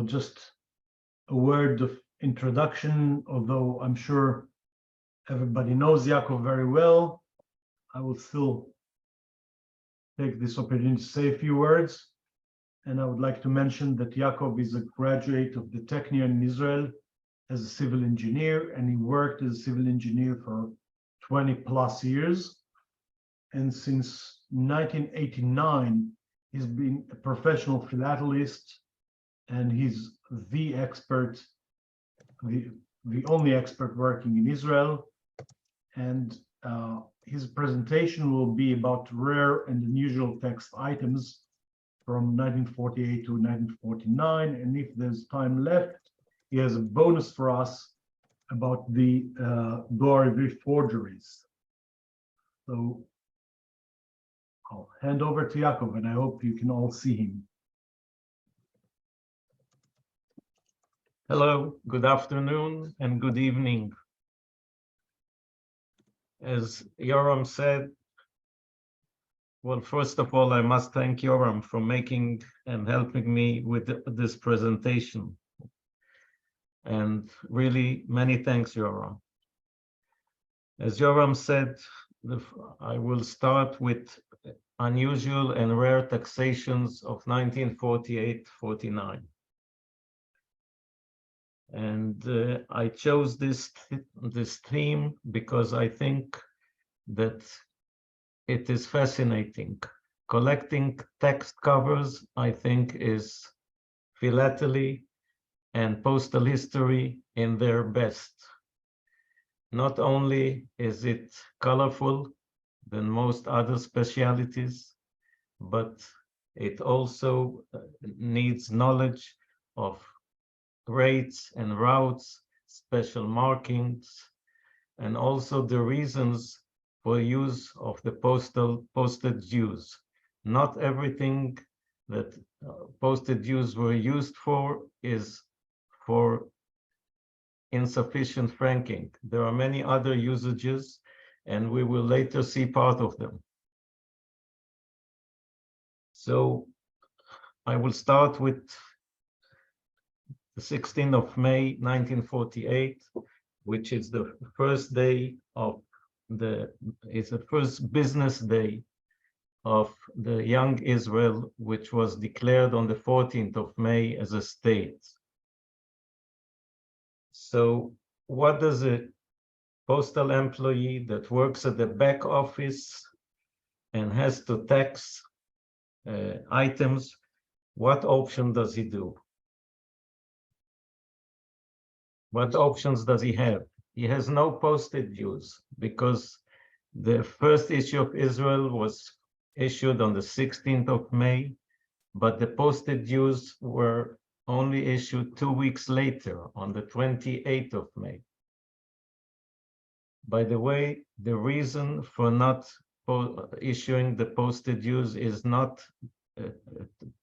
just a word of introduction, although I'm sure everybody knows Yacov very well. I will still take this opportunity to say a few words. And I would like to mention that Yacov is a graduate of the Technion in Israel as a civil engineer, and he worked as a civil engineer for 20 plus years. And since 1989, he's been a professional philatelist, and he's the expert, the only expert working in Israel. And his presentation will be about rare and unusual text items from 1948 to 1949. And if there's time left, he has a bonus for us about the Dor Ivri forgeries. So I'll hand over to Yacov, and I hope you can all see him. Hello, good afternoon, and good evening. As Yoram said, well, first of all, I must thank Yoram for making and helping me with this presentation. And really, many thanks, Yoram. As Yoram said, I will start with unusual and rare taxations of 1948-49. And I chose this theme because I think that it is fascinating. Collecting text covers, I think, is philately and postal history in their best. Not only is it colorful than most other specialities, but it also needs knowledge of rates and routes, special markings, and also the reasons for use of the postage dues. Not everything that postage dues were used for is for insufficient franking. There are many other usages, and we will later see part of them. So I will start with the 16th of May, 1948, which is the first day of it's the first business day of the young Israel, which was declared on the 14th of May as a state. So what does a postal employee that works at the back office and has to tax items, what option does he do? What options does he have? He has no postage dues because the first issue of Israel was issued on the 16th of May, but the postage dues were only issued 2 weeks later on the 28th of May. By the way, the reason for not issuing the postage dues is not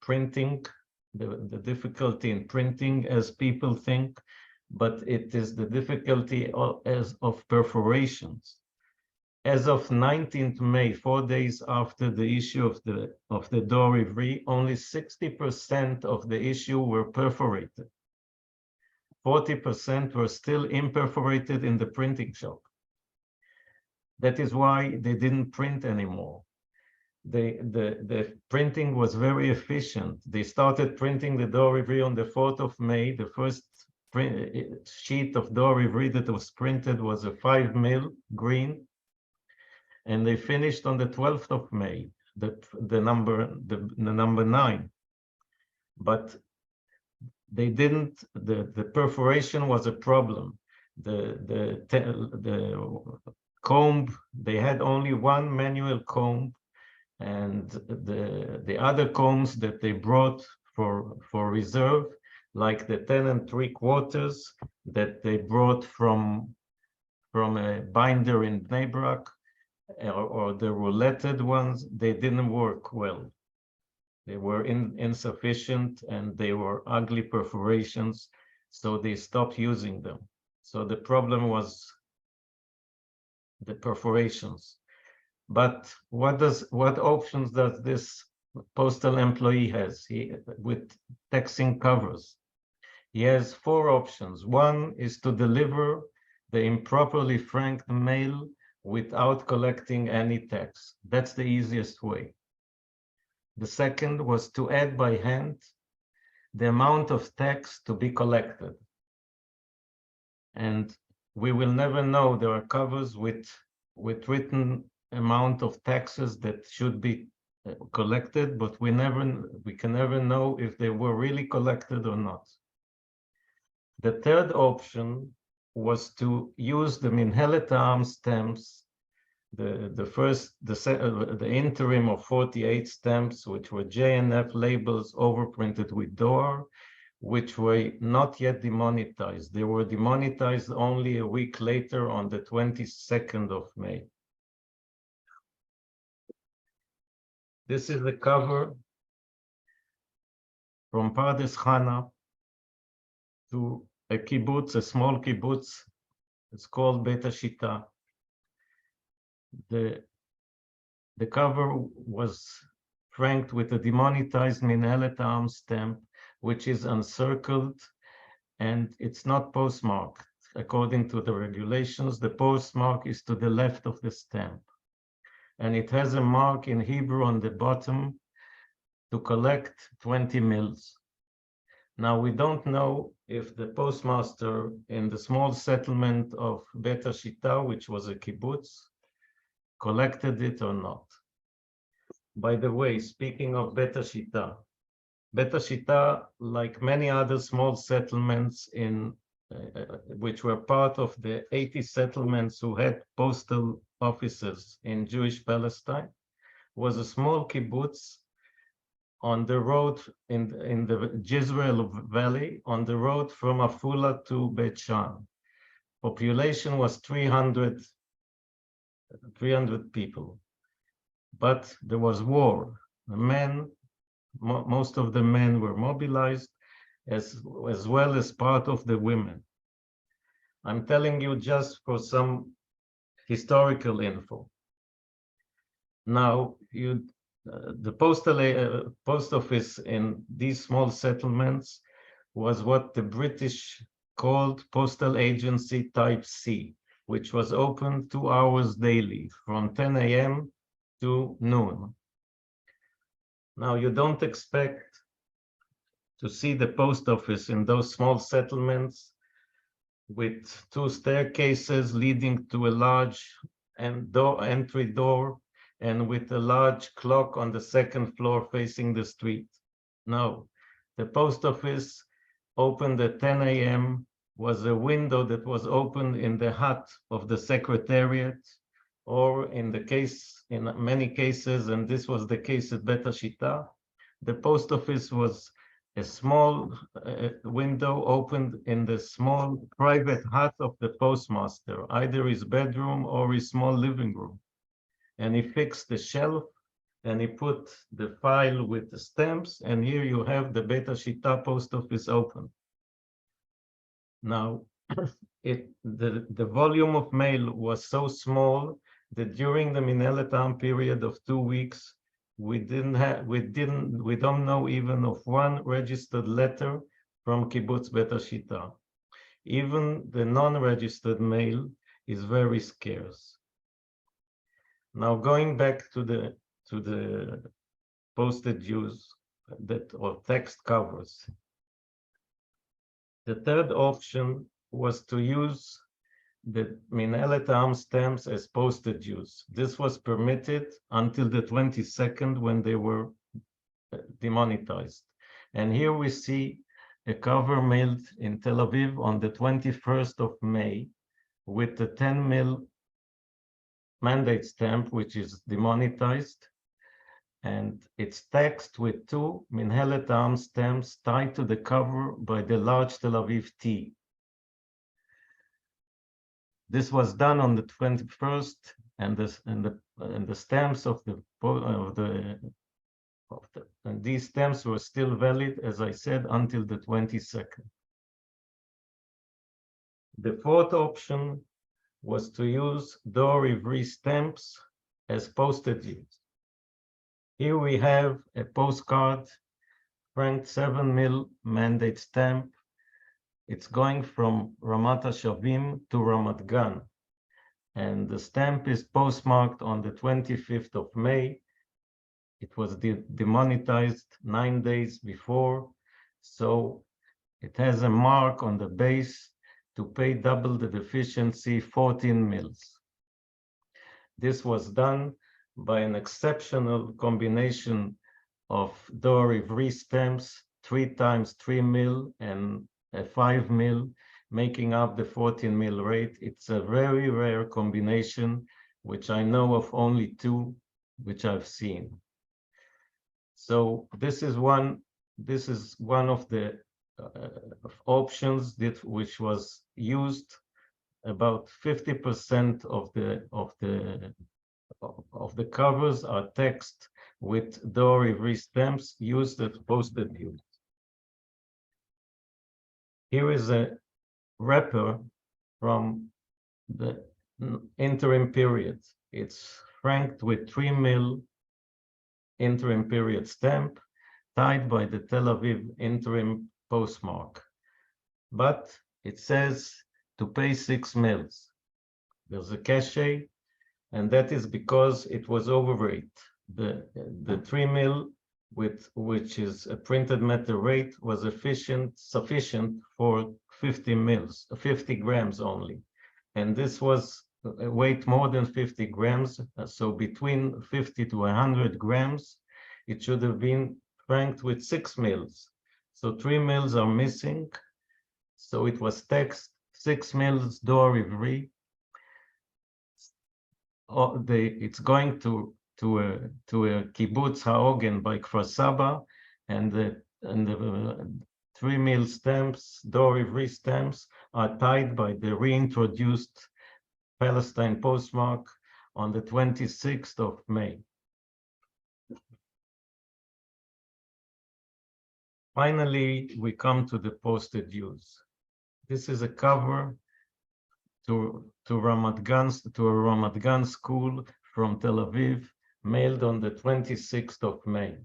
printing, the difficulty in printing as people think, but it is the difficulty of perforations. As of 19th May, 4 days after the issue of the Dor Ivri, only 60% of the issue were perforated. 40% were still imperforated in the printing shop. That is why they didn't print anymore. The printing was very efficient. They started printing the Dor Ivri on the 4th of May. The first sheet of Dor Ivri that was printed was a 5 mil green, and they finished on the 12th of May, the number 9. But they didn't. The perforation was a problem. The comb, they had only one manual comb, and the other combs that they brought for reserve, like the 10 3/4 that they brought from a binder in Bnei Brak, or the rouletted ones, they didn't work well. They were insufficient, and they were ugly perforations, so they stopped using them. So the problem was the perforations. But what options does this postal employee has with taxing covers? he has four options. One is to deliver the improperly franked mail without collecting any tax. That's the easiest way. The second was to add by hand the amount of tax to be collected. And we will never know. There are covers with written amount of taxes that should be collected, but we can never know if they were really collected or not. The third option was to use the Minhelet Ha'am stamps, the interim of 48 stamps, which were JNF labels overprinted with Dor, which were not yet demonetized. They were demonetized only a week later on the 22nd of May. This is the cover from Pardes Chana to a kibbutz, a small kibbutz. It's called Beit HaShita. The cover was franked with a demonetized Minhelet Ha'am stamp, which is encircled, and it's not postmarked. According to the regulations, the postmark is to the left of the stamp. And it has a mark in Hebrew on the bottom to collect 20 mils. Now, we don't know if the postmaster in the small settlement of Beit HaShita, which was a kibbutz, collected it or not. By the way, speaking of Beit HaShita, like many other small settlements which were part of the 80 settlements who had postal offices in Jewish Palestine, was a small kibbutz on the road in the Jezreel Valley, on the road from Afula to Beit Shan. Population was 300 people, but there was war. The men, most of the men were mobilized, as well as part of the women. I'm telling you just for some historical info. Now, the post office in these small settlements was what the British called Postal Agency Type C, which was open 2 hours daily from 10 a.m. to noon. Now, you don't expect to see the post office in those small settlements with 2 staircases leading to a large entry door and with a large clock on the 2nd floor facing the street. No, the post office opened at 10 a.m. was a window that was opened in the hut of the secretariat, or in many cases, and this was the case at Beit HaShita, the post office was a small window opened in the small private hut of the postmaster, either his bedroom or his small living room. And he fixed the shelf and he put the file with the stamps, and here you have the Beit HaShita post office open. Now, the volume of mail was so small that during the Minhelet Ha'am period of 2 weeks, we don't know even of one registered letter from Kibbutz Beit HaShita. Even the non-registered mail is very scarce. Now, going back to the posted use or text covers. The third option was to use the Minhelet Ha'am stamps as posted use. This was permitted until the 22nd when they were demonetized. And here we see a cover mailed in Tel Aviv on the 21st of May with the 10 mil mandate stamp, which is demonetized. And it's taxed with 2 Minhelet Ha'am stamps tied to the cover by the large Tel Aviv T. This was done on the 21st, and the stamps and these stamps were still valid, as I said, until the 22nd. The fourth option was to use Dor Ivri stamps as posted use. Here we have a postcard, franked 7 mil mandate stamp it's going from Ramat HaShavim to Ramat Gan. And the stamp is postmarked on the 25th of May. It was demonetized 9 days before, so it has a mark on the base to pay double the deficiency, 14 mils. This was done by an exceptional combination of Dor Ivri stamps, 3 times 3 mil and a 5 mil, making up the 14 mil rate. It's a very rare combination, which I know of only 2, which I've seen. So this is one of the options which was used. About 50% of the covers are text with Dor Ivri stamps used as posted use. Here is a wrapper from the interim period. It's franked with 3 mil interim period stamp, tied by the Tel Aviv interim postmark. But it says to pay 6 mils. There's a cachet, and that is because it was overweight. The 3 mil, which is a printed metal rate, was sufficient for 50 grams only. And this was a weight more than 50 grams, so between 50 to 100 grams, it should have been franked with 6 mils. So 3 mils are missing, so it was text 6 mils Dor Ivri. It's going to a kibbutz Haogen by Kfar Saba, and the 3 mil stamps, Dor Ivri stamps, are tied by the reintroduced Palestine postmark on the 26th of May. Finally, we come to the posted use. This is a cover to a Ramat Gan school from Tel Aviv, mailed on the 26th of May.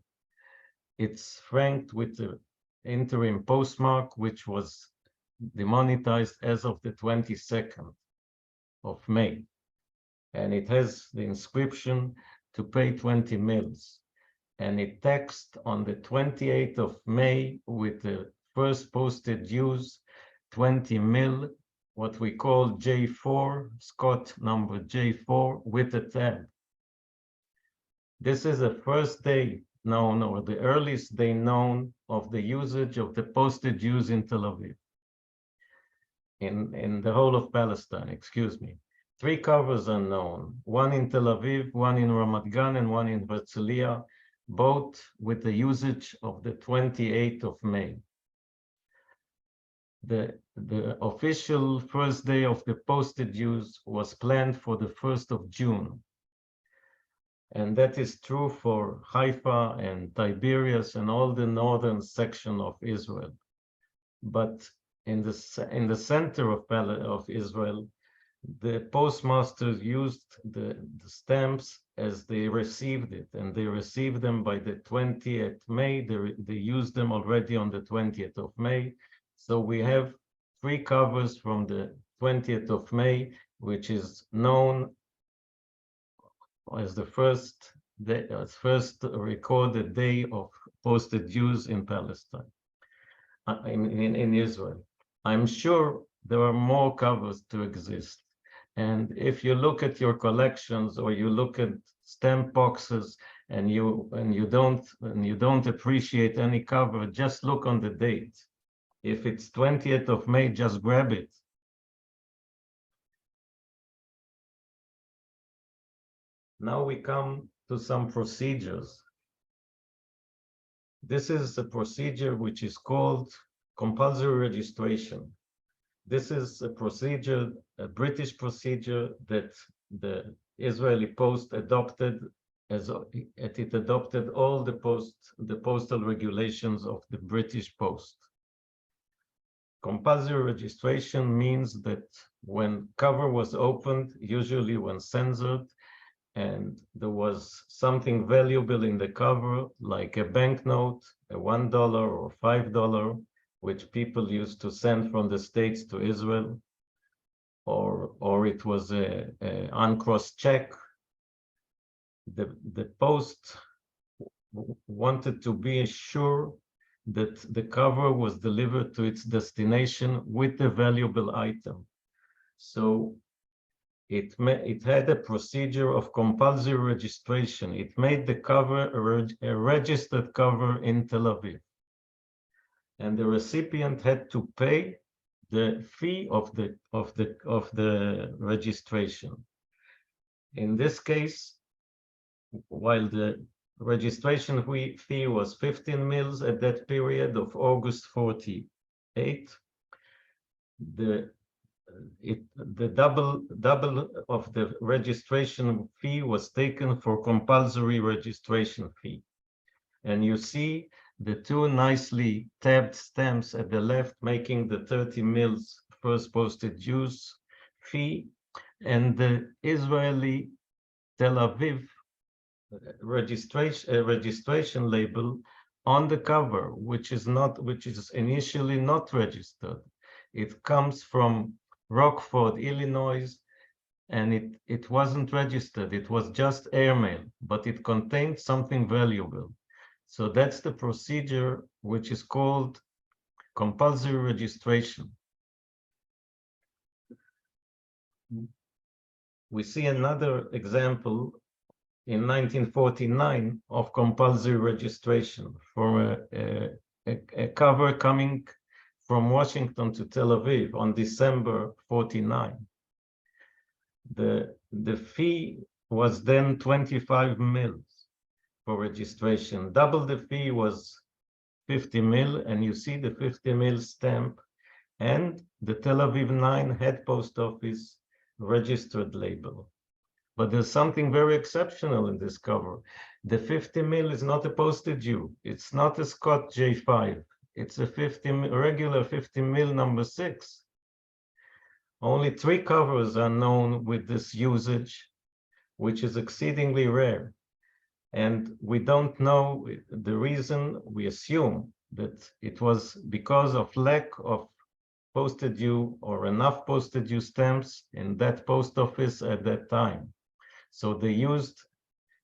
It's franked with the interim postmark, which was demonetized as of the 22nd of May. And it has the inscription to pay 20 mils. And it text on the 28th of May with the first posted use, 20 mil, what we call J4, Scott number J4, with a tab. This is the first day known, or the earliest day known, of the usage of the posted use in Tel Aviv. In the whole of Palestine, excuse me. 3 covers are known, one in Tel Aviv, one in Ramat Gan, and one in Herzliya, both with the usage of the 28th of May. The official first day of the posted use was planned for the 1st of June. And that is true for Haifa and Tiberias and all the northern section of Israel. But in the center of Israel, the postmasters used the stamps as they received it, and they received them by the 20th May. They used them already on the 20th of May. So we have 3 covers from the 20th of May, which is known as the first recorded day of posted use in Palestine, in Israel. I'm sure there are more covers to exist. And if you look at your collections, or you look at stamp boxes, and you don't appreciate any cover, just look on the date. If it's 20th of May, just grab it. Now we come to some procedures. This is a procedure which is called compulsory registration. This is a procedure, a British procedure, that the Israeli Post adopted it adopted all the postal regulations of the British Post. Compulsory registration means that when cover was opened, usually when censored, and there was something valuable in the cover, like a banknote, a $1 or $5, which people used to send from the States to Israel, or it was a uncrossed check. The post wanted to be sure that the cover was delivered to its destination with the valuable item. So it had a procedure of compulsory registration. It made the cover a registered cover in Tel Aviv. And the recipient had to pay the fee of the registration. In this case, while the registration fee was 15 mils at that period of August 48, the double of the registration fee was taken for compulsory registration fee. And you see the two nicely tabbed stamps at the left making the 30 mils first posted dues fee, and the Israeli Tel Aviv registration label on the cover, which is initially not registered. It comes from Rockford, Illinois, and it wasn't registered. It was just airmail, but it contained something valuable. So that's the procedure which is called compulsory registration. We see another example in 1949 of compulsory registration for a cover coming from Washington to Tel Aviv on December 49. The fee was then 25 mils for registration. Double the fee was 50 mil, and you see the 50 mil stamp and the Tel Aviv 9 head post office registered label. But there's something very exceptional in this cover. The 50 mil is not a postage due. It's not a Scott J5. It's a regular 50 mil number 6. Only 3 covers are known with this usage, which is exceedingly rare. And we don't know the reason. We assume that it was because of lack of posted due or enough posted due stamps in that post office at that time. So they used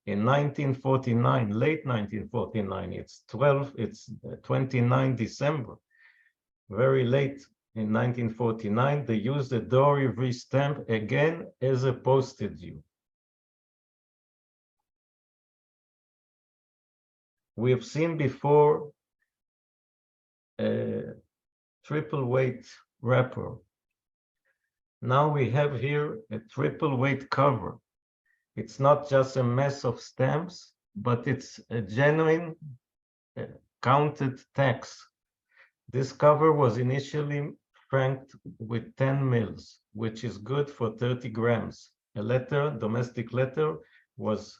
in 1949, late 1949, it's 29 December, very late in 1949, they used the Dor-Ivri stamp again as a posted due. We have seen before a triple weight wrapper. Now we have here a triple weight cover. It's not just a mess of stamps, but it's a genuine counted tax. This cover was initially franked with 10 mils, which is good for 30 grams. A letter, domestic letter, was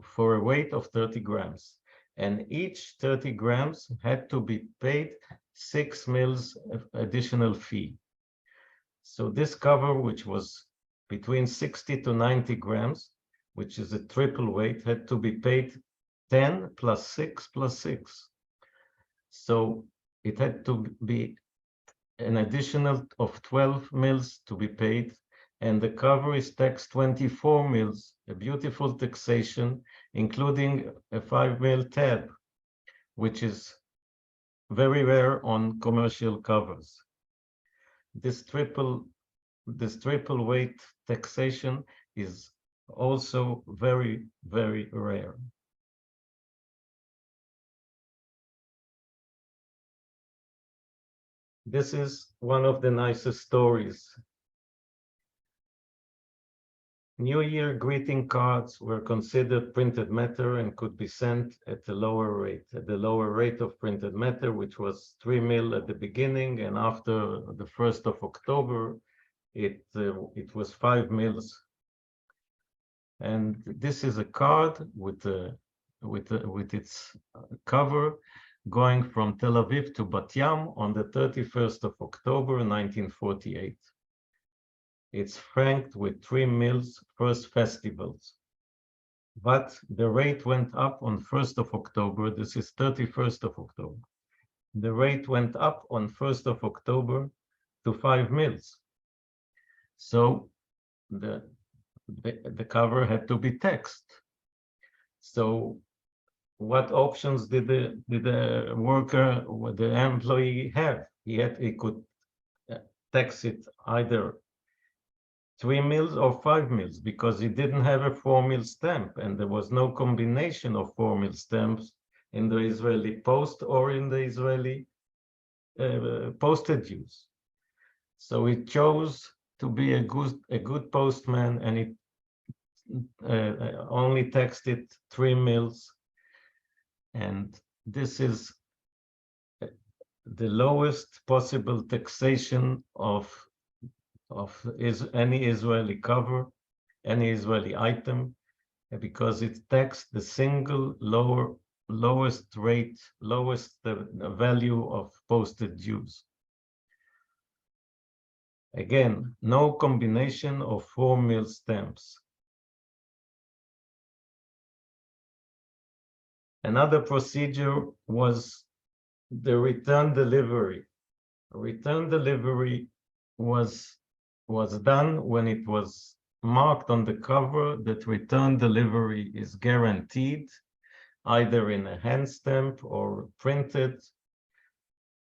for a weight of 30 grams. And each 30 grams had to be paid 6 mils additional fee. So this cover, which was between 60 to 90 grams, which is a triple weight, had to be paid 10 plus 6 plus 6. So it had to be an additional of 12 mils to be paid, and the cover is taxed 24 mils, a beautiful taxation, including a 5 mil tab, which is very rare on commercial covers. This triple weight taxation is also very, very rare. This is one of the nicest stories. New Year greeting cards were considered printed matter and could be sent at the lower rate of printed matter, which was 3 mil at the beginning, and after the 1st of October, it was 5 mils. And this is a card with its cover going from Tel Aviv to Bat Yam on the 31st of October, 1948. It's franked with 3 mils first festivals. But the rate went up on 1st of October. This is 31st of October. the rate went up on 1st of October to 5 mils. So the cover had to be taxed. So what options did the worker or the employee have? He could tax it either 3 mils or 5 mils, because he didn't have a 4 mil stamp, and there was no combination of 4 mil stamps in the Israeli post or in the Israeli posted use. So he chose to be a good postman, and it only taxed it 3 mils, and this is the lowest possible taxation of any Israeli cover, any Israeli item, because it taxed the single lowest rate, lowest value of posted dues. Again, no combination of 4 mil stamps. Another procedure was the return delivery. Return delivery was done when it was marked on the cover that return delivery is guaranteed, either in a hand stamp or printed,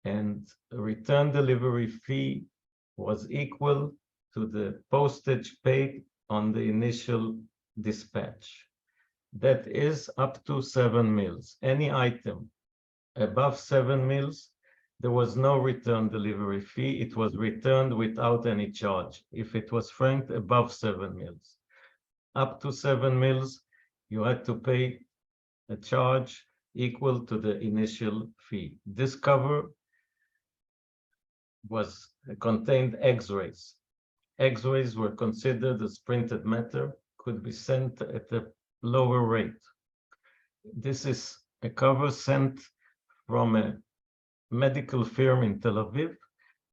and the return delivery fee was equal to the postage paid on the initial dispatch. That is up to 7 mils. Any item above 7 mils, there was no return delivery fee. It was returned without any charge if it was franked above 7 mils. Up to 7 mils, you had to pay a charge equal to the initial fee. This cover contained X-rays. X-rays were considered as printed matter, could be sent at a lower rate. This is a cover sent from a medical firm in Tel Aviv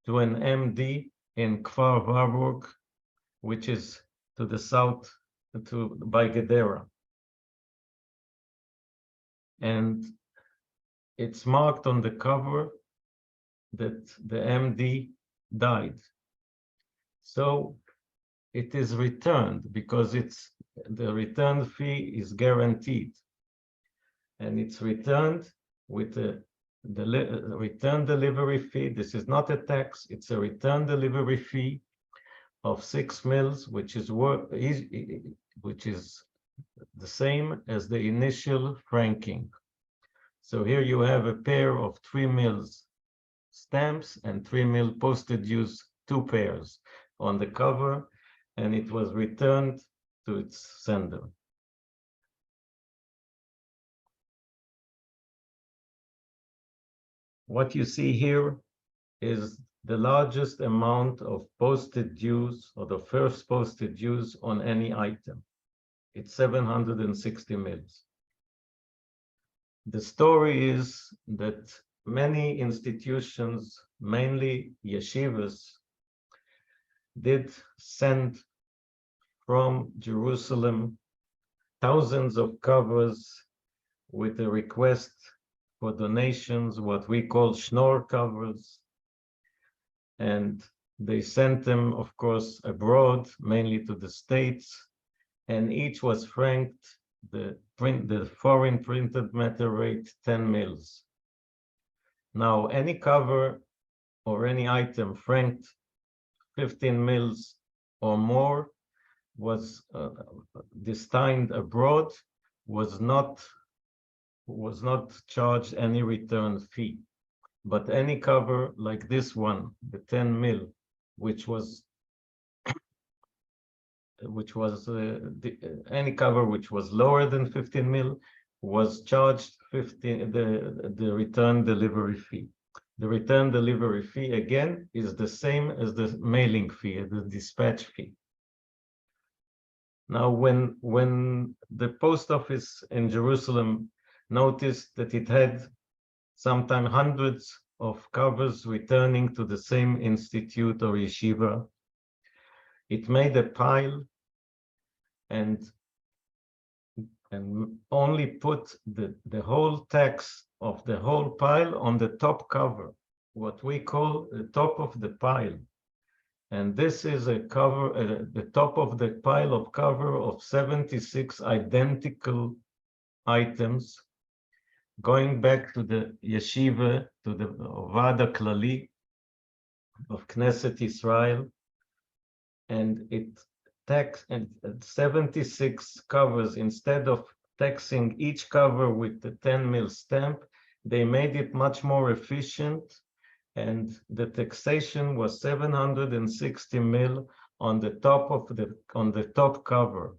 to an MD in Kfar Warburg, which is to the south by Gedera. And it's marked on the cover that the MD died. So it is returned because the return fee is guaranteed. And it's returned with the return delivery fee. This is not a tax, it's a return delivery fee of 6 mils, which is the same as the initial franking. So here you have a pair of 3 mils stamps and 3 mil posted dues, 2 pairs on the cover, and it was returned to its sender. What you see here is the largest amount of posted dues, or the first posted dues on any item. It's 760 mils. The story is that many institutions, mainly yeshivas, did send from Jerusalem thousands of covers with a request for donations, what we call schnorr covers. And they sent them, of course, abroad, mainly to the States, and each was franked the foreign printed matter rate 10 mils. Now, any cover or any item franked 15 mils or more was destined abroad, was not charged any return fee. But any cover like this one, the 10 mil, which was any cover which was lower than 15 mil, was charged the return delivery fee. The return delivery fee, again, is the same as the mailing fee, the dispatch fee. Now, when the post office in Jerusalem noticed that it had sometimes hundreds of covers returning to the same institute or yeshiva, it made a pile and and only put the whole text of the whole pile on the top cover, what we call the top of the pile. And this is a cover, the top of the pile of cover of 76 identical items, going back to the yeshiva, to the Vada Klali of Knesset Israel, and it tax and 76 covers. Instead of taxing each cover with the 10 mil stamp, they made it much more efficient, and the taxation was 760 mil on the top of the top cover.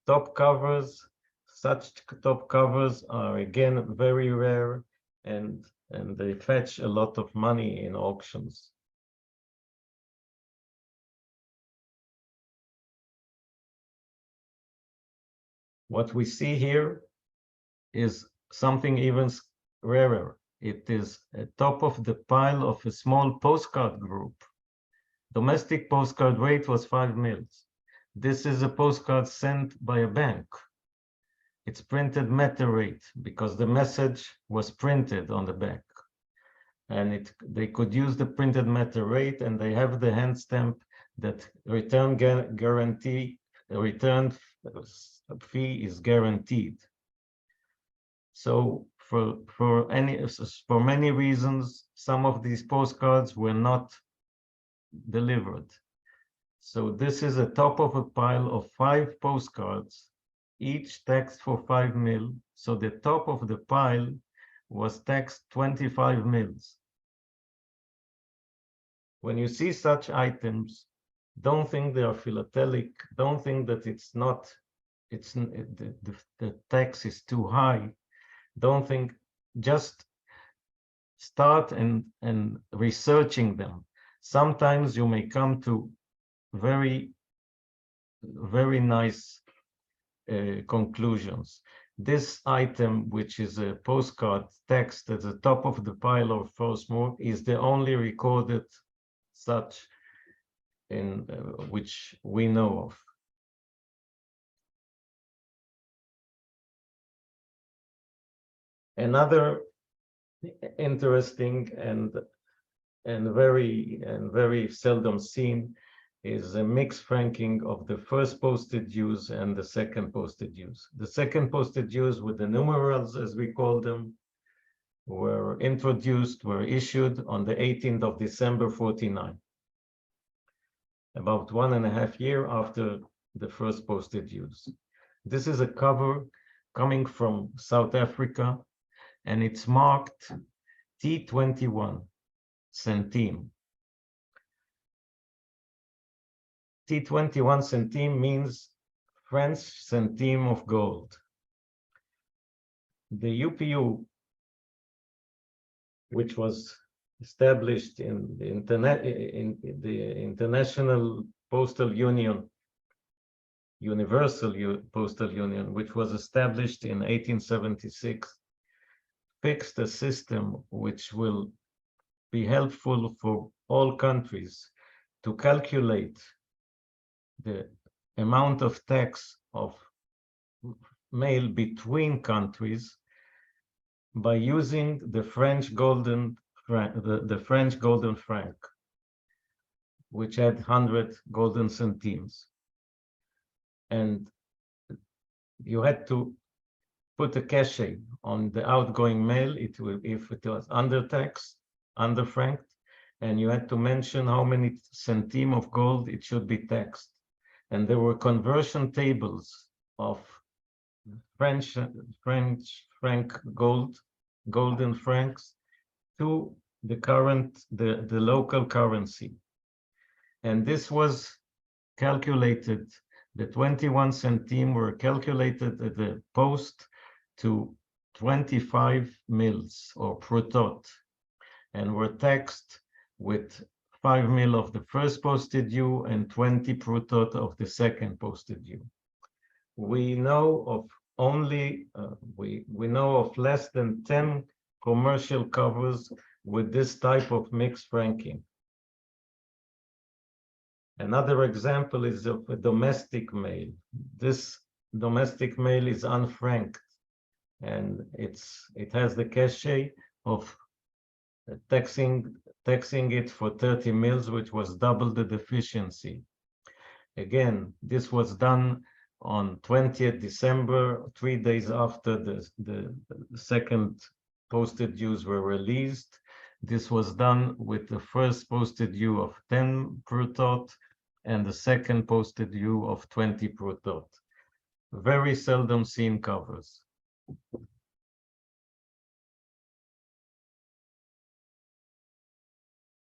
Top covers, such top covers are again very rare, and they fetch a lot of money in auctions. What we see here is something even rarer. It is at top of the pile of a small postcard group. Domestic postcard rate was 5 mils. This is a postcard sent by a bank. It's printed meta rate because the message was printed on the back. And they could use the printed meta rate, and they have the hand stamp that return guarantee, return fee is guaranteed. So for many reasons, some of these postcards were not delivered. So this is a top of a pile of 5 postcards, each taxed for 5 mil. So the top of the pile was taxed 25 mils. When you see such items, don't think they are philatelic. Don't think that the tax is too high. Don't think, just start and researching them. Sometimes you may come to very nice conclusions. This item, which is a postcard text at the top of the pile of Forsmore, is the only recorded such in which we know of. Another interesting and very seldom seen is a mixed franking of the first posted use and the second posted use. The second posted use, with the numerals as we call them, were issued on the 18th of December 49, about 1.5 years after the first posted use. This is a cover coming from South Africa, and it's marked T21 centime. T21 centime means French centime of gold. The UPU, which was established in the International Postal Union, Universal Postal Union, which was established in 1876, fixed a system which will be helpful for all countries to calculate the amount of tax of mail between countries by using the French golden franc, which had 100 golden centimes. And you had to put a cachet on the outgoing mail if it was underfranked, and you had to mention how many centime of gold it should be taxed. And there were conversion tables of French franc golden francs to the local currency. And this was calculated, the 21 centime were calculated at the post to 25 mils or prutot, and were taxed with 5 mil of the first posted due and 20 prutot of the second posted due. We know of only we know of less than 10 commercial covers with this type of mixed franking. Another example is of a domestic mail. This domestic mail is unfranked, and it has the cachet of taxing it for 30 mils, which was double the deficiency. Again, this was done on 20th December, 3 days after the second posted dues were released. This was done with the first posted due of 10 prutot and the second posted due of 20 prutot. Very seldom seen covers.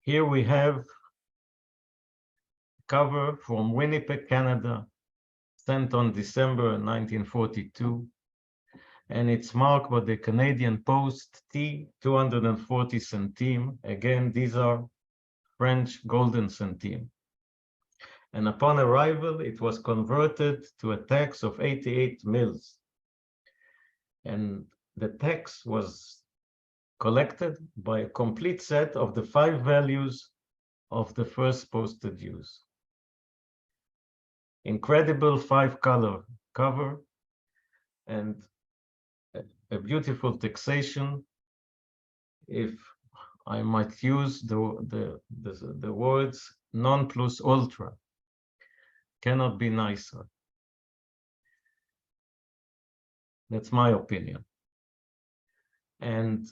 Here we have cover from Winnipeg, Canada, sent on December 1942, and it's marked by the Canadian Post T 240 centime. Again, these are French golden centime. And upon arrival, it was converted to a tax of 88 mils. And the tax was collected by a complete set of the 5 values of the first posted dues. Incredible 5-color cover and a beautiful taxation. If I might use the words non plus ultra, cannot be nicer. That's my opinion. And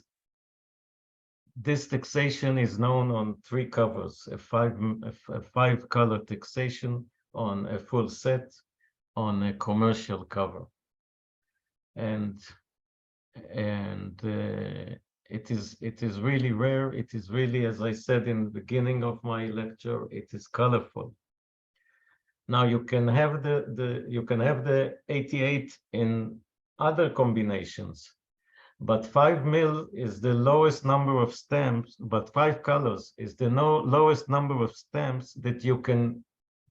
this taxation is known on 3 covers: a 5-color taxation on a full set, on a commercial cover, and it is really rare. It is really, as I said in the beginning of my lecture, it is colorful. Now you can have the 88 in other combinations, but 5 mil is the lowest number of stamps, but 5 colors is the lowest number of stamps that you can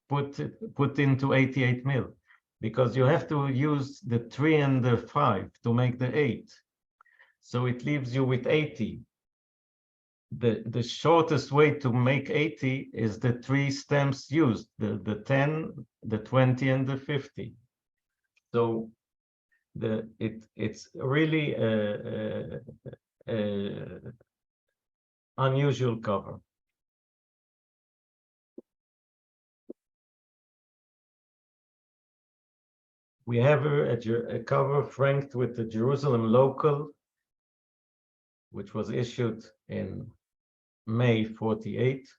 put into 88 mil, because you have to use the 3 and the 5 to make the 8. So it leaves you with 80. The shortest way to make 80 is the 3 stamps used, the 10, the 20, and the 50. So it's really a unusual cover. We have a cover franked with the Jerusalem local, which was issued in May 48,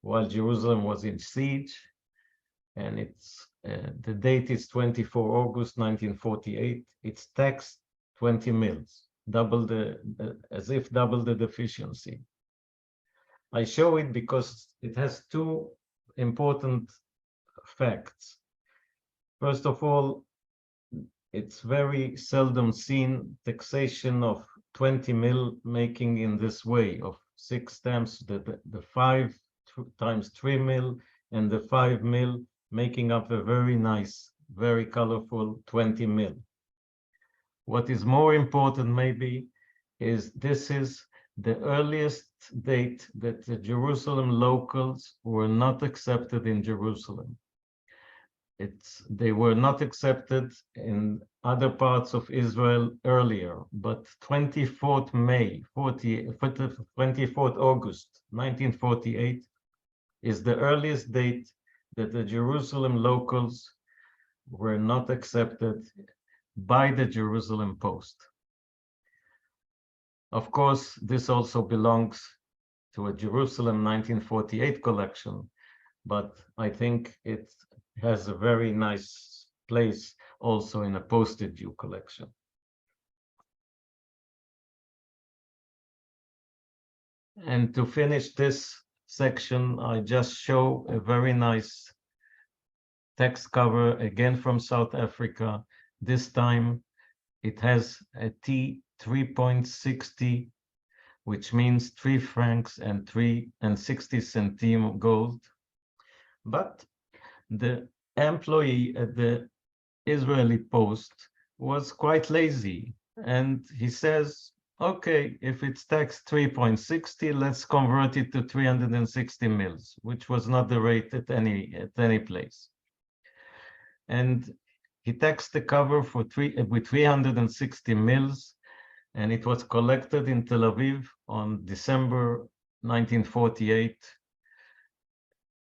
while Jerusalem was in siege, and it's the date is 24 August 1948. It's taxed 20 mils, as if double the deficiency. I show it because it has 2 important facts. First of all, it's very seldom seen taxation of 20 mil making in this way, of 6 stamps, the 5 times 3 mil and the 5 mil, making up a very nice, very colorful 20 mil. What is more important maybe is this is the earliest date that the Jerusalem locals were not accepted in Jerusalem. They were not accepted in other parts of Israel earlier, but 24th August 1948 is the earliest date that the Jerusalem locals were not accepted by the Jerusalem Post. Of course, this also belongs to a Jerusalem 1948 collection, but I think it has a very nice place also in a posted due collection. And to finish this section, I just show a very nice text cover, again from South Africa. This time it has a T 3.60, which means 3 francs and 60 centime gold. But the employee at the Israeli Post was quite lazy, and he says, okay, if it's taxed 3.60, let's convert it to 360 mils, which was not the rate at any place. And He text the cover for with 360 mils, and it was collected in Tel Aviv on December 1948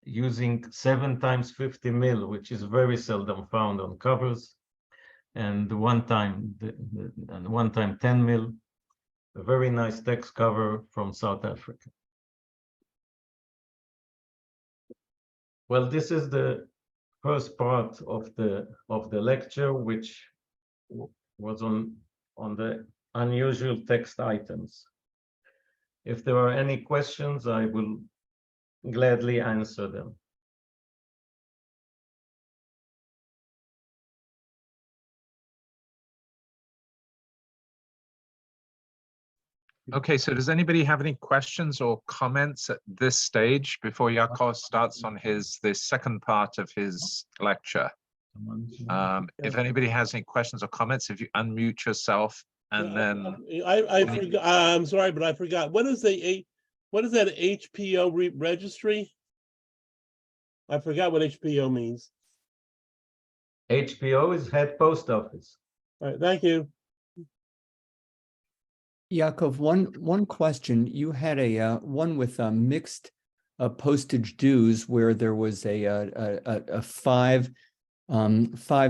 using 7 times 50 mil, which is very seldom found on covers, and one time 10 mil. A very nice text cover from South Africa. Well, this is the first part of the lecture, which was on the unusual text items. If there are any questions, I will gladly answer them. Okay, so does anybody have any questions or comments at this stage before Yacov starts on the second part of his lecture? If anybody has any questions or comments, if you unmute yourself and then I forgot. I'm sorry, but I forgot. What is that HPO registry? I forgot what HPO means. HPO is head post office. All right, thank you. Yacov, one question. You had a one with mixed postage dues where there was a 5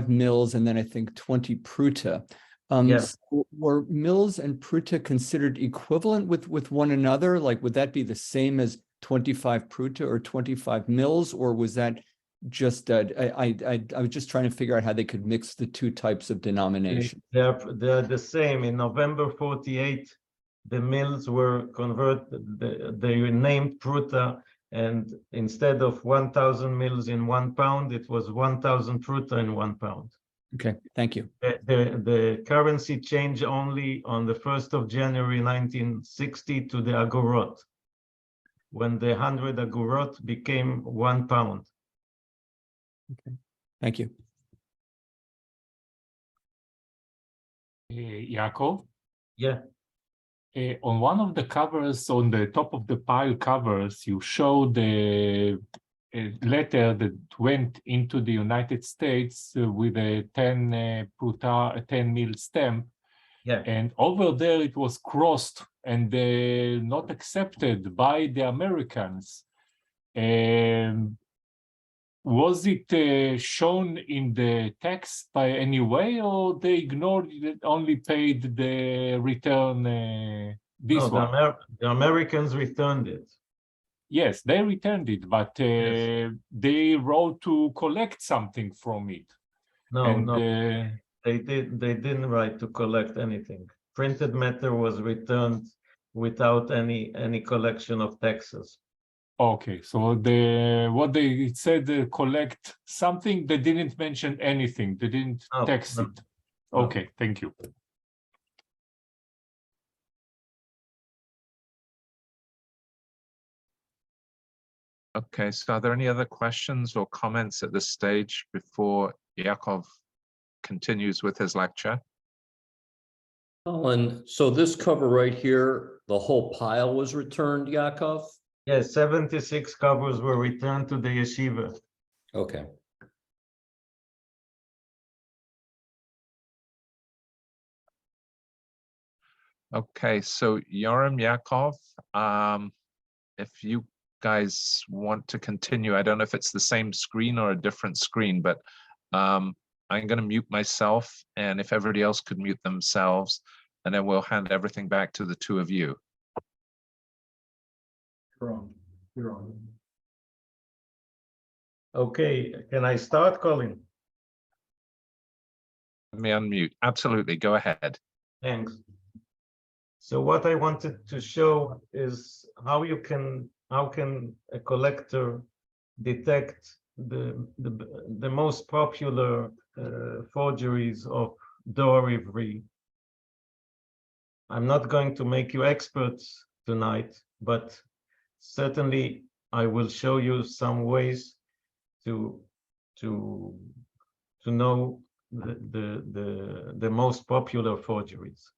mils and then I think 20 pruta. Yes. So were mils and pruta considered equivalent with one another? Like, would that be the same as 25 pruta or 25 mils, or was that just I was just trying to figure out how they could mix the two types of denomination? They're the same. In November 48, the mills were converted. They were named pruta, and instead of 1,000 mills in 1 pound, it was 1,000 pruta in 1 pound. Okay, thank you. The currency changed only on the 1st of January 1960 to the agorot, when the 100 agorot became 1 pound. Okay, thank you. Yacov? Yeah. On one of the covers, on the top of the pile covers, you show the letter that went into the United States with a 10 mil stamp. Yeah. And over there it was crossed and not accepted by the Americans. Was it shown in the text by any way, or they ignored it, only paid the return this one? The Americans returned it. Yes, they returned it, but Yes. they wrote to collect something from it. They didn't write to collect anything. Printed matter was returned without any collection of taxes. Okay, so it said collect something, they didn't mention anything, they didn't text it. Okay, thank you. okay, so are there any other questions or comments at this stage before Yacov continues with his lecture? Colin, so this cover right here, the whole pile was returned, Yacov? Yes, 76 covers were returned to the yeshiva. Okay. Okay, so Yoram, Yacov, if you guys want to continue, I don't know if it's the same screen or a different screen, but I'm going to mute myself, and if everybody else could mute themselves, and then we'll hand everything back to the two of you. You're on. Okay, can I start, Colin? Let me unmute. Absolutely, go ahead. Thanks. So what I wanted to show is how can a collector detect the most popular forgeries of Dor Ivri. I'm not going to make you experts tonight, but certainly I will show you some ways to know the most popular forgeries.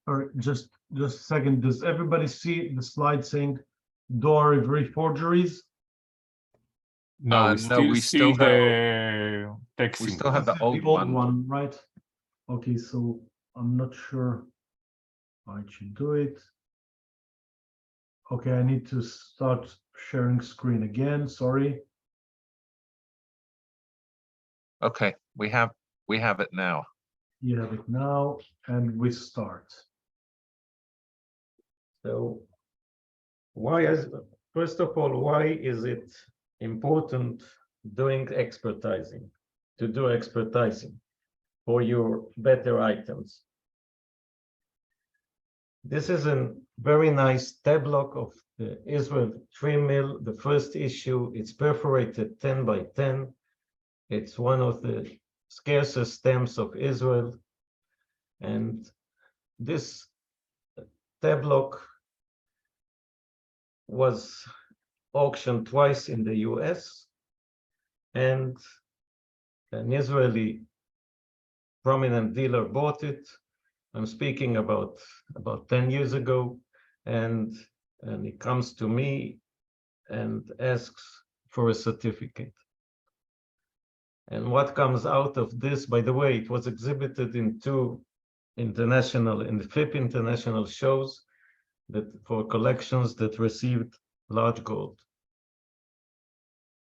Sorry, just a second. Does everybody see the slide saying Dor Ivri forgeries? No, we no, still we see still have, the text we still have symbol. the old one. right? Okay, so I'm not sure how I should do it. Okay, I need to start sharing screen again, sorry. Okay, we have it now. You have it now, and we start. So first of all, why is it important doing expertising, to do expertising for your better items? This is a very nice tablock of the Israel trim mill, the first issue. It's perforated 10 by 10. It's one of the scarcest stamps of Israel. And this tablock was auctioned twice in the US, and an Israeli prominent dealer bought it. I'm speaking about 10 years ago, and he comes to me and asks for a certificate. And what comes out of this, by the way, it was exhibited in two the FIP international shows that for collections that received large gold.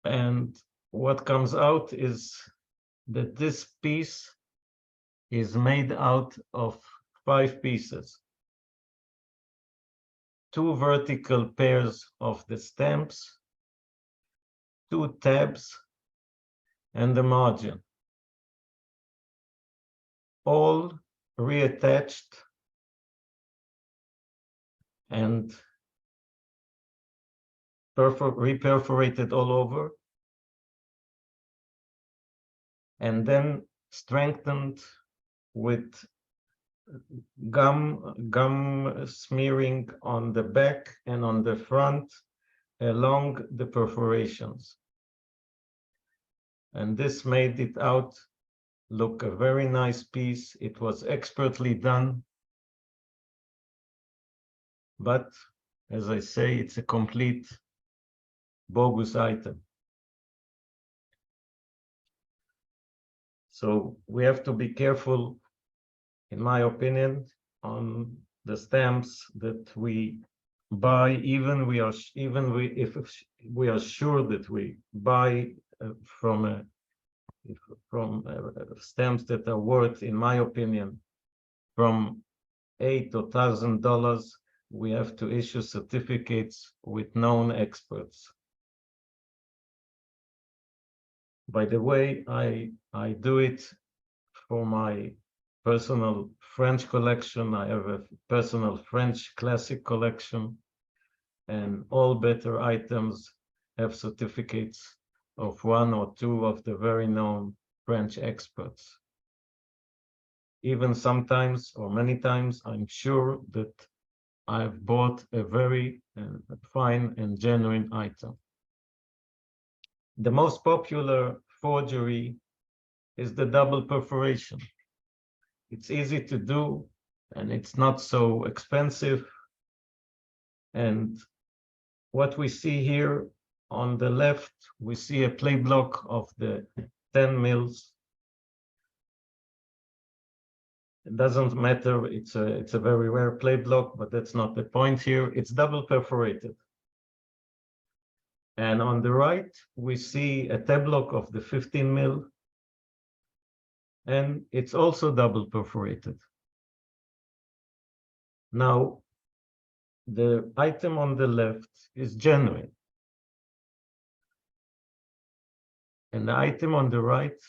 And what comes out is that this piece is made out of 5 pieces. 2 vertical pairs of the stamps, 2 tabs, and the margin. All reattached and reperforated all over, and then strengthened with gum smearing on the back and on the front along the perforations. And this made it out look a very nice piece. It was expertly done, but as I say, it's a complete bogus item. So we have to be careful, in my opinion, on the stamps that we buy, if we are sure that we buy from stamps that are worth, in my opinion, from $8,000 or $1,000. We have to issue certificates with known experts. By the way, I do it for my personal French collection. I have a personal French classic collection, and all better items have certificates of 1 or 2 of the very known French experts. Even sometimes, or many times, I'm sure that I've bought a very fine and genuine item. The most popular forgery is the double perforation. It's easy to do, and it's not so expensive. And what we see here on the left, we see a play block of the 10 mils. It doesn't matter, it's a very rare play block, but that's not the point here. It's double perforated. And on the right, we see a tab block of the 15 mil, and it's also double perforated. Now, the item on the left is genuine, and the item on the right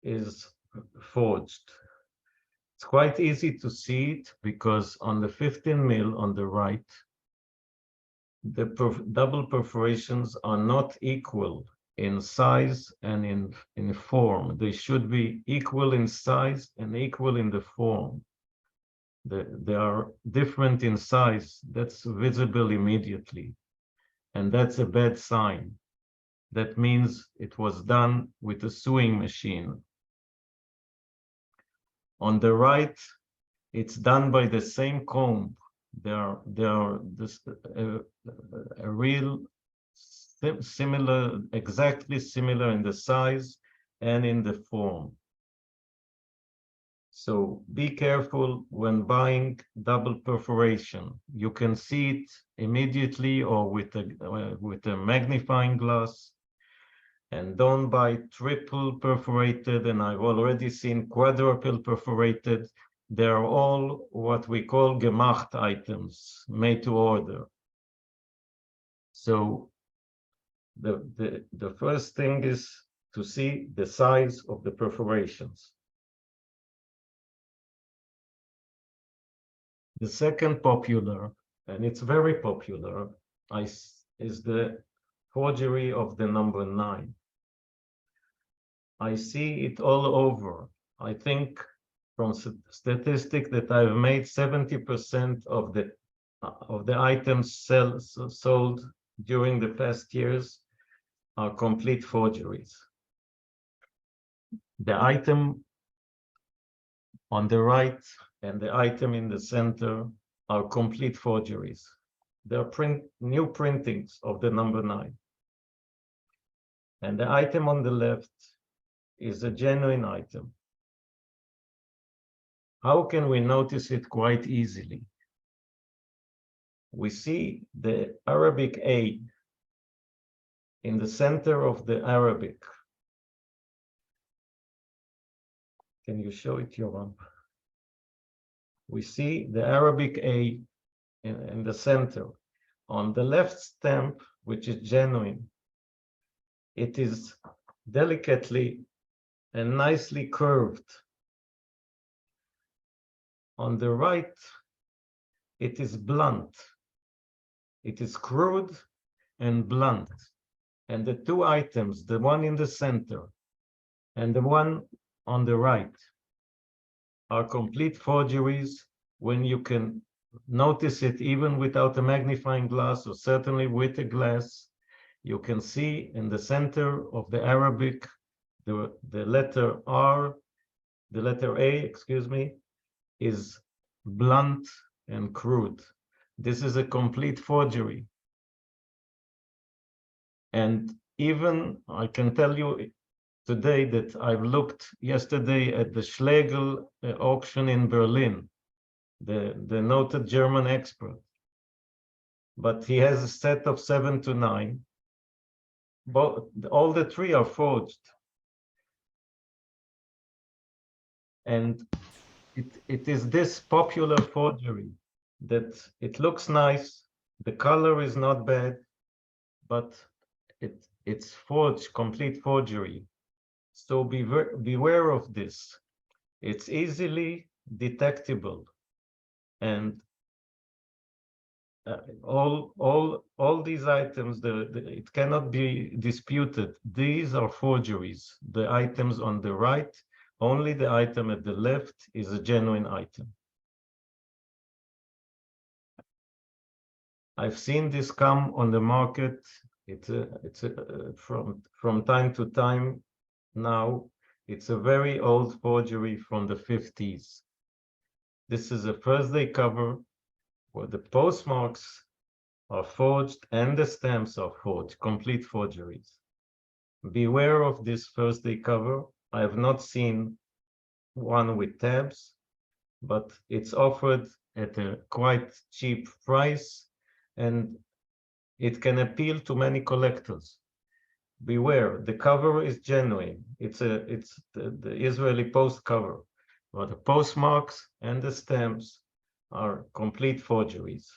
is forged. It's quite easy to see it because on the 15 mil on the right, the double perforations are not equal in size and in form. They should be equal in size and equal in the form. They are different in size. That's visible immediately, and that's a bad sign. That means it was done with a sewing machine. On the right, it's done by the same comb. They are a real similar, exactly similar in the size and in the form. So be careful when buying double perforation. You can see it immediately or with a magnifying glass. And don't buy triple perforated, and I've already seen quadruple perforated. They're all what we call gemacht items, made to order. So the first thing is to see the size of the perforations. The second popular, and it's very popular, is the forgery of the number 9. I see it all over. I think from statistic that I've made 70% of the items sold during the past years are complete forgeries. The item on the right and the item in the center are complete forgeries. They're new printings of the number 9. And the item on the left is a genuine item. How can we notice it? Quite easily. We see the Arabic A in the center of the Arabic. Can you show it, Yoram? We see the Arabic A in the center. On the left stamp, which is genuine, it is delicately and nicely curved. On the right, it is blunt. It is crude and blunt. And the two items, the one in the center and the one on the right, are complete forgeries when you can notice it even without a magnifying glass, or certainly with a glass. You can see in the center of the Arabic, the letter R, the letter A, excuse me, is blunt and crude. This is a complete forgery. And even I can tell you today that I've looked yesterday at the Schlegel auction in Berlin, the noted German expert. But he has a set of 7 to 9. But all the 3 are forged. And it is this popular forgery that it looks nice, the color is not bad, but it's forged, complete forgery. So beware of this. It's easily detectable, and all these items, it cannot be disputed. These are forgeries. The items on the right, only the item at the left is a genuine item. I've seen this come on the market. It's from time to time now. It's a very old forgery from the 50s. This is a first day cover where the postmarks are forged and the stamps are forged, complete forgeries. Beware of this first day cover. I have not seen one with tabs, but it's offered at a quite cheap price, and it can appeal to many collectors. Beware, the cover is genuine. It's the Israeli Post cover, but the postmarks and the stamps are complete forgeries.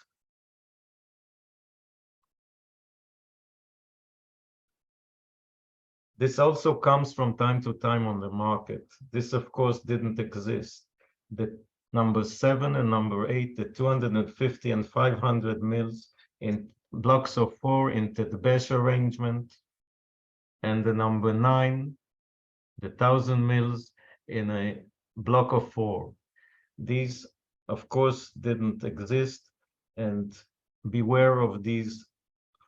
This also comes from time to time on the market. This, of course, didn't exist. The number 7 and number 8, the 250 and 500 mils in blocks of 4 in Tetbesh arrangement, and the number 9, the 1000 mils in a block of 4. These, of course, didn't exist, and beware of these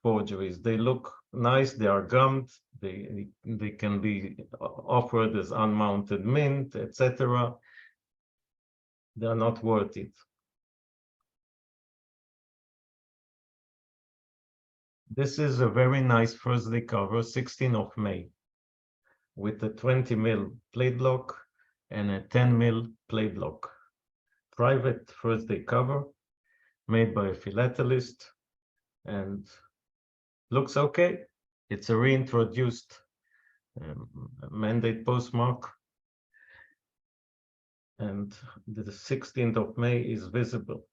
forgeries. They look nice, they are gummed, they can be offered as unmounted mint, etc. They are not worth it. This is a very nice Thursday cover, 16th of May, with a 20 mil plate block and a 10 mil plate block. Private Thursday cover made by a philatelist and looks okay. It's a reintroduced mandate postmark, and the 16th of May is visible.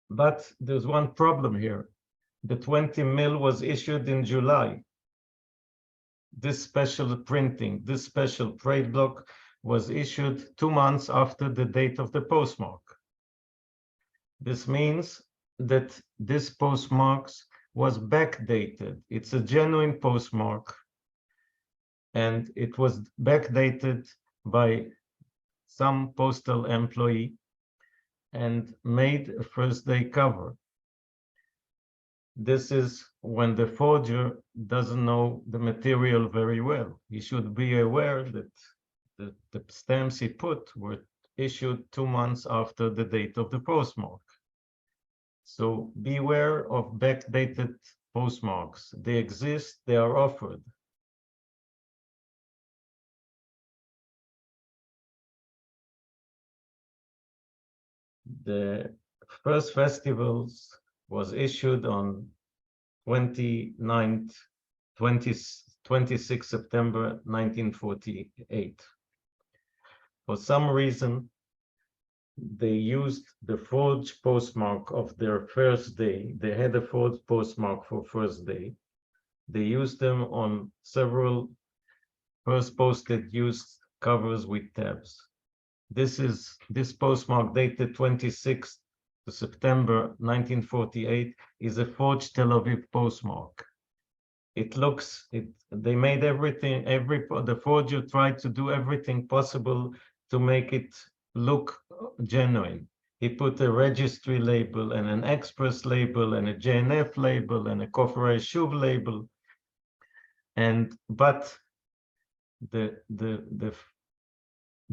But there's one problem here. The 20 mil was issued in July. This special printing, this special plate block was issued 2 months after the date of the postmark. This means that this postmark was backdated. It's a genuine postmark, and it was backdated by some postal employee and made a Thursday cover. This is when the forger doesn't know the material very well. He should be aware that the stamps he put were issued 2 months after the date of the postmark. So beware of backdated postmarks. They exist, they are offered. The first festivals was issued on 26 September 1948. For some reason, they used the forged postmark of their first day. They had a forged postmark for first day. They used them on several first posted used covers with tabs. This postmark dated 26th September 1948 is a forged Tel Aviv postmark. They made everything, the forger tried to do everything possible to make it look genuine. He put a registry label and an express label and a JNF label and a Kofar Shuv label. But the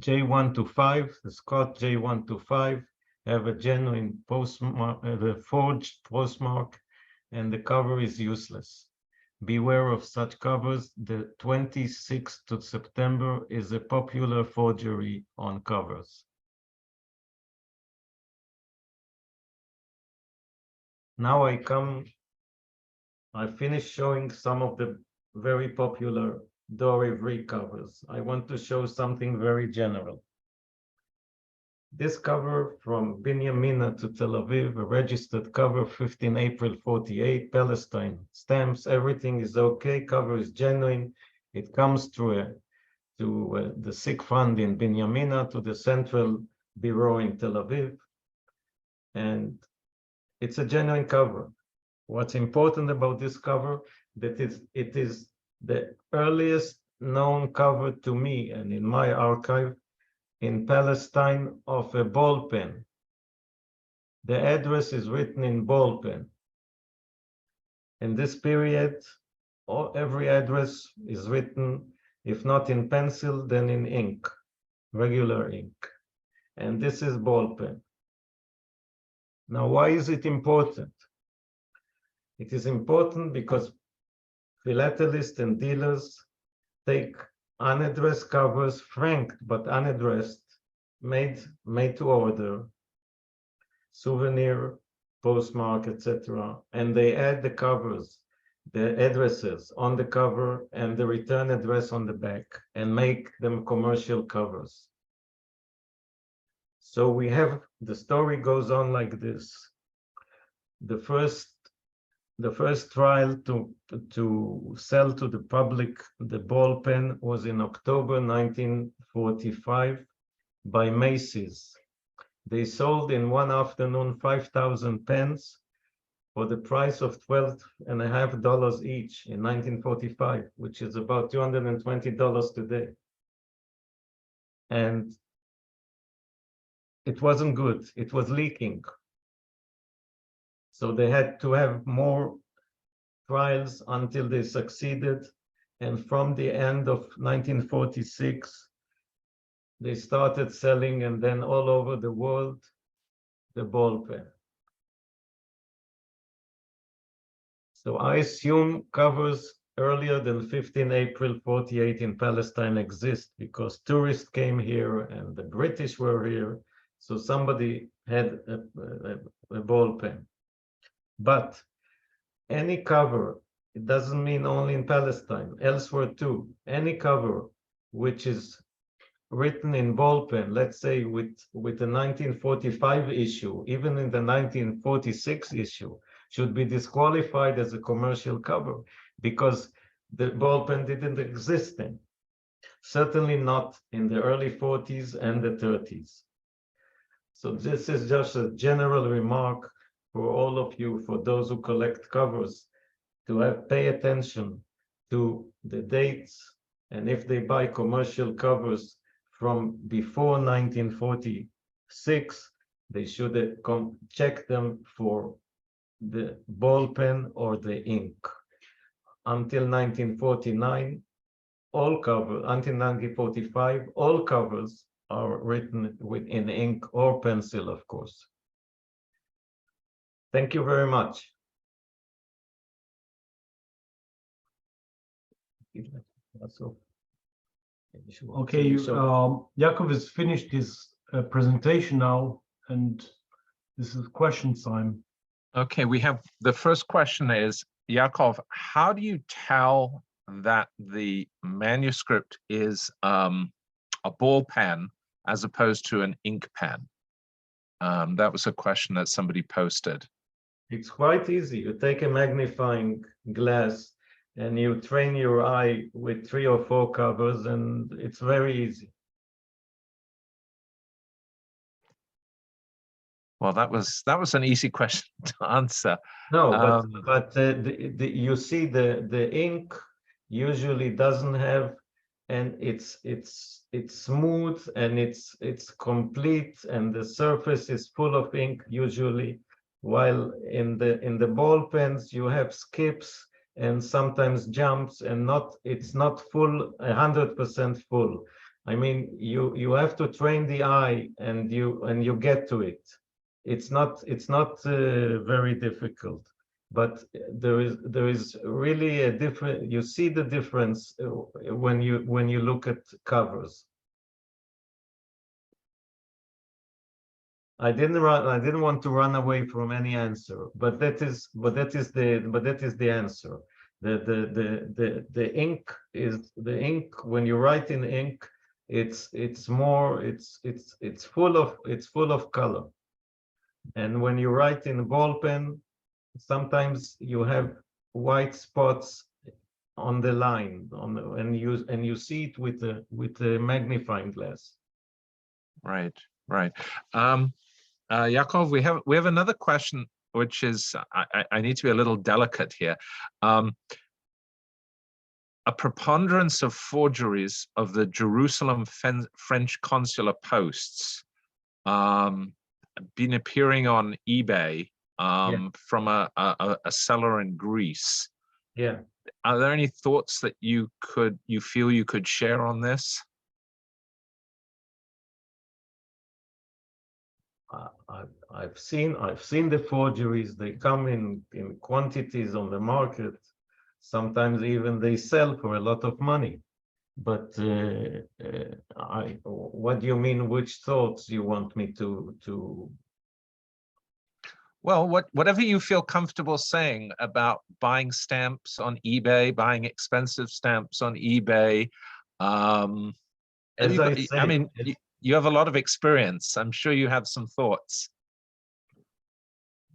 J125, the Scott J125, have a genuine postmark, the forged postmark, and the cover is useless. Beware of such covers. The 26th of September is a popular forgery on covers. Now I finished showing some of the very popular Dor Ivri covers. I want to show something very general. This cover from Binyamina to Tel Aviv, a registered cover, 15 April 48, Palestine stamps, everything is okay, cover is genuine. It comes through the SIG fund in Binyamina to the Central Bureau in Tel Aviv. And it's a genuine cover. What's important about this cover, that it is the earliest known cover to me and in my archive in Palestine of a ball pen. The address is written in ball pen. In this period, every address is written, if not in pencil, then in ink, regular ink. And this is ball pen. Now, why is it important? It is important because philatelists and dealers take unaddressed covers, franked but unaddressed, made to order, souvenir, postmark, etc. And they add the covers, the addresses on the cover and the return address on the back and make them commercial covers. So we have, the story goes on like this. The first trial to sell to the public the ball pen was in October 1945 by Macy's. They sold in one afternoon 5,000 pens for the price of $12.50 each in 1945, which is about $220 today. And it wasn't good, it was leaking. So they had to have more trials until they succeeded. And from the end of 1946, they started selling, and then all over the world, the ball pen. So I assume covers earlier than 15 April 48 in Palestine exist because tourists came here and the British were here. So somebody had a ball pen. But any cover, it doesn't mean only in Palestine, elsewhere too. Any cover which is written in ball pen, let's say with the 1945 issue, even in the 1946 issue, should be disqualified as a commercial cover because the ball pen didn't exist then. Certainly not in the early 40s and the 30s. So this is just a general remark for all of you, for those who collect covers, to pay attention to the dates, and if they buy commercial covers from before 1946, they should check them for the ball pen or the ink. Until 1949, until 1945, all covers are written in ink or pencil, of course. Thank you very much. Okay, Yacov has finished his presentation now, and this is question time. Okay, we have the first question is, Yacov, how do you tell that the manuscript is a ball pen as opposed to an ink pen? That was a question that somebody posted. It's quite easy. You take a magnifying glass and you train your eye with 3 or 4 covers, and it's very easy. Well, that was an easy question to answer. No, but you see the ink usually doesn't have, and it's smooth and it's complete, and the surface is full of ink usually, while in the ball pens you have skips and sometimes jumps, and it's not full 100% full. I mean, you have to train the eye, and you get to it. It's not very difficult, but there is really a different. You see the difference when you look at covers. I didn't want to run away from any answer, but that is the answer. The ink is the ink. When you write in ink, it's full of color. And when you write in a ball pen, sometimes you have white spots on the line, and you see it with a magnifying glass. Right. Yacov, we have another question, which is I need to be a little delicate here. A preponderance of forgeries of the Jerusalem French consular posts been appearing on eBay from a seller in Greece. Yeah. Are there any thoughts that you feel you could share on this? I've seen the forgeries. They come in quantities on the market. Sometimes even they sell for a lot of money. But what do you mean? Which thoughts you want me to? Well, whatever you feel comfortable saying about buying stamps on eBay, buying expensive stamps on eBay. As I say, I mean, you have a lot of experience. I'm sure you have some thoughts.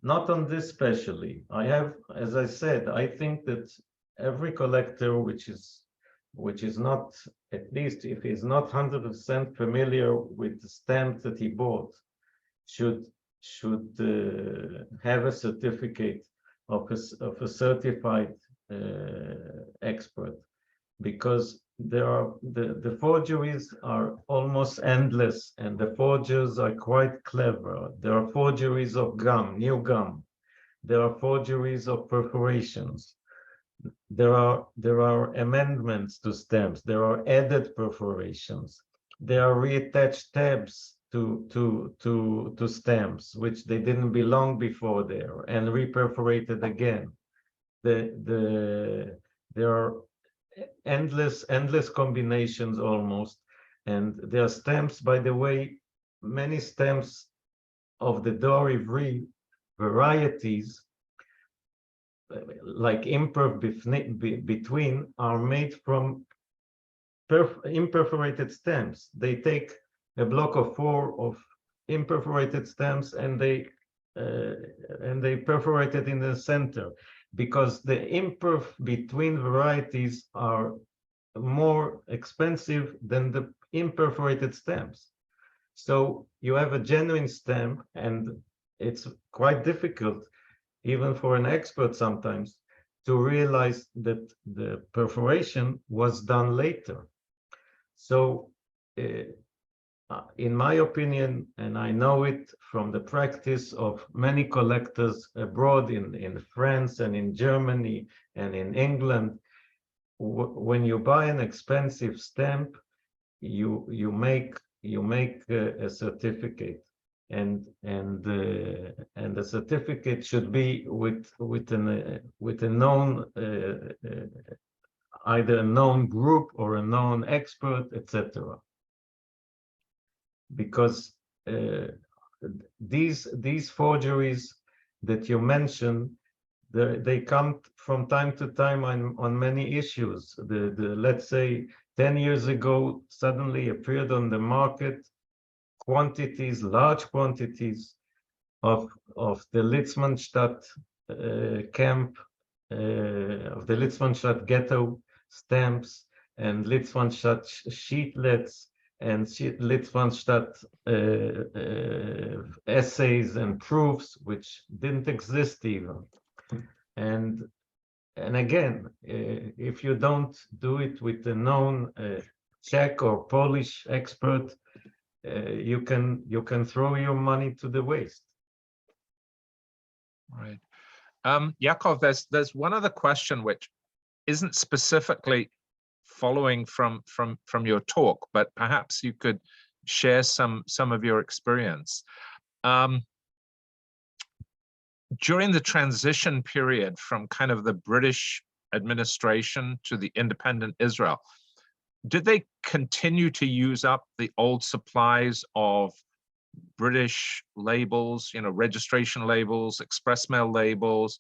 Not on this especially. I have, as I said, I think that every collector which is not, at least if he's not 100% familiar with the stamp that he bought, should have a certificate of a certified expert, because the forgeries are almost endless, and the forgers are quite clever. There are forgeries of gum, new gum. There are forgeries of perforations. There are amendments to stamps. There are added perforations. There are reattached tabs to stamps which they didn't belong before there, and reperforated again. there are endless combinations almost, and there are stamps, by the way, many stamps of the Dor Ivri varieties, like imperf between, are made from imperforated stamps. They take a block of 4 of imperforated stamps and they perforate it in the center, because the imperf between varieties are more expensive than the imperforated stamps. So you have a genuine stamp, and it's quite difficult, even for an expert sometimes, to realize that the perforation was done later. So in my opinion, and I know it from the practice of many collectors abroad in France and in Germany and in England, when you buy an expensive stamp, you make a certificate, and the certificate should be with a known either a known group or a known expert, etc. Because these forgeries that you mentioned, they come from time to time on many issues. Let's say 10 years ago, suddenly appeared on the market large quantities of the Litzmannstadt camp, of the Litzmannstadt ghetto stamps and Litzmannstadt sheetlets and Litzmannstadt essays and proofs, which didn't exist even. And again, if you don't do it with a known Czech or Polish expert, you can throw your money to the waste. Right. Yacov, there's one other question which isn't specifically following from your talk, but perhaps you could share some of your experience. During the transition period from kind of the British administration to the independent Israel, did they continue to use up the old supplies of British labels, registration labels, express mail labels?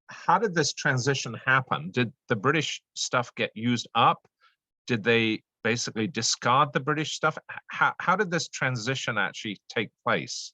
How did this transition happen? Did the British stuff get used up? Did they basically discard the British stuff? How did this transition actually take place?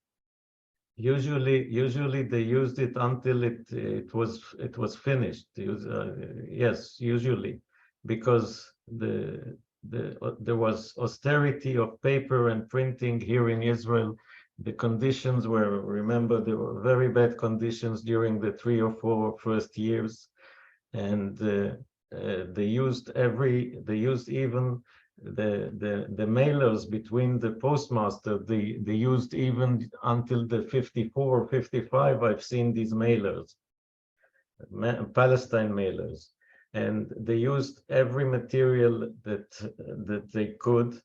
Usually they used it until it was finished. Yes, usually, because there was austerity of paper and printing here in Israel. The conditions were, remember, there were very bad conditions during the 3 or 4 first years, and they used even the mailers between the postmaster. They used even until the 54 or 55. I've seen these mailers, Palestine mailers, and they used every material that they could,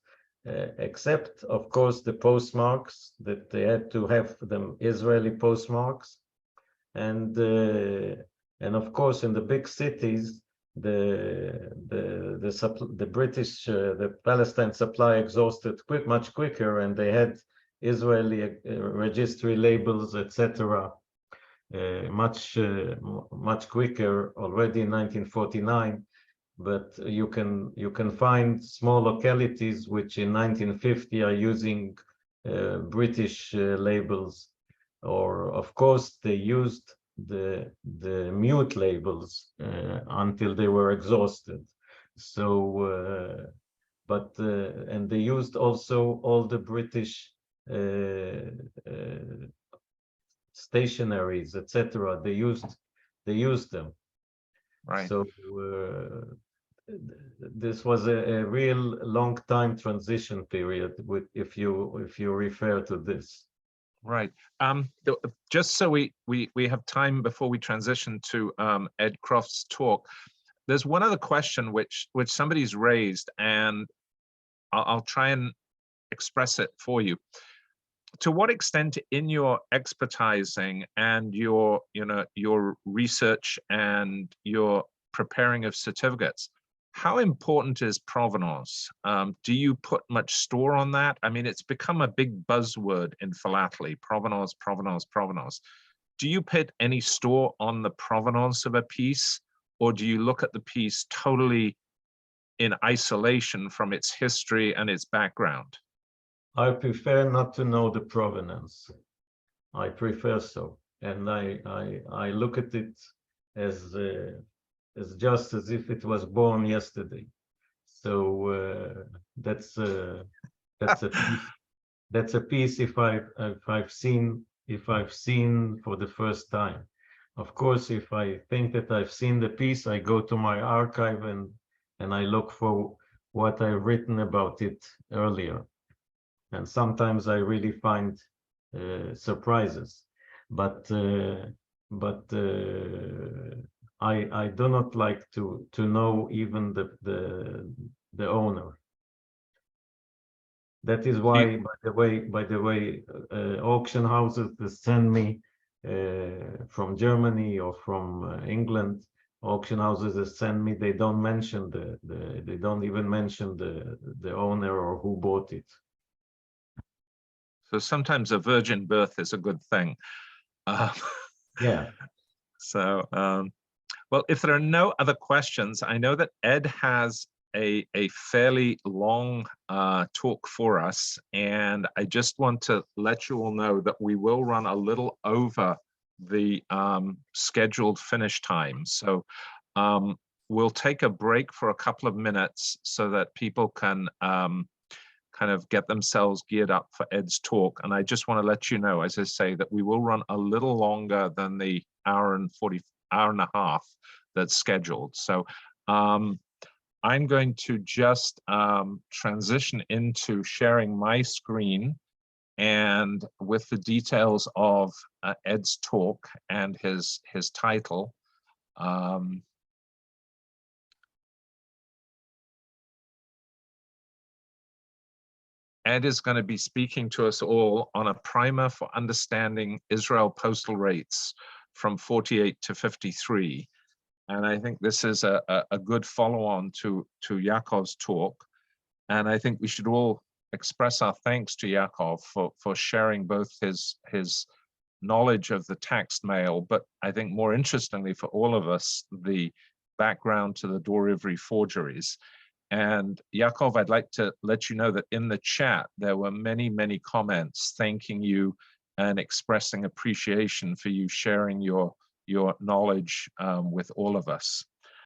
except of course the postmarks, that they had to have them Israeli postmarks, and of course in the big cities the British, the Palestine supply exhausted much quicker, and they had Israeli registry labels, etc. Much quicker already in 1949. But you can find small localities which in 1950 are using British labels, or of course they used the mute labels until they were exhausted. So and they used also all the British stationaries, etc. They used them. Right. So this was a real long time transition period, if you refer to this. Right. Just so we have time before we transition to Ed Croft's talk, there's one other question which somebody's raised, and I'll try and express it for you. to what extent in your expertising and your, your research and your preparing of certificates, how important is provenance? Do you put much store on that? I mean, it's become a big buzzword in philately, provenance, provenance, provenance. Do you put any store on the provenance of a piece, or do you look at the piece totally in isolation from its history and its background? I prefer not to know the provenance. I prefer so, and I look at it as just as if it was born yesterday. So that's a piece. That's a piece if I've seen for the first time. Of course, if I think that I've seen the piece, I go to my archive and I look for what I've written about it earlier. And sometimes I really find surprises, but I do not like to know even the owner. That is why, by the way, auction houses that send me from Germany or from England, auction houses that send me, they don't mention they don't even mention the owner or who bought it. So sometimes a virgin birth is a good thing. Yeah. So, well, if there are no other questions, I know that Ed has a fairly long talk for us, and I just want to let you all know that we will run a little over the scheduled finish time. So we'll take a break for a couple of minutes so that people can kind of get themselves geared up for Ed's talk. And I just want to let you know, as I say, that we will run a little longer than the hour and a half that's scheduled. So I'm going to just transition into sharing my screen, and with the details of Ed's talk and his title. Ed is going to be speaking to us all on a primer for understanding Israel postal rates from 48 to 53. And I think this is a good follow-on to Yaakov's talk. And I think we should all express our thanks to Yacov for sharing both his knowledge of the text mail, but I think more interestingly for all of us, the background to the Dor Ivri forgeries. And Yacov, I'd like to let you know that in the chat, there were many, many comments thanking you and expressing appreciation for you sharing your knowledge with all of us.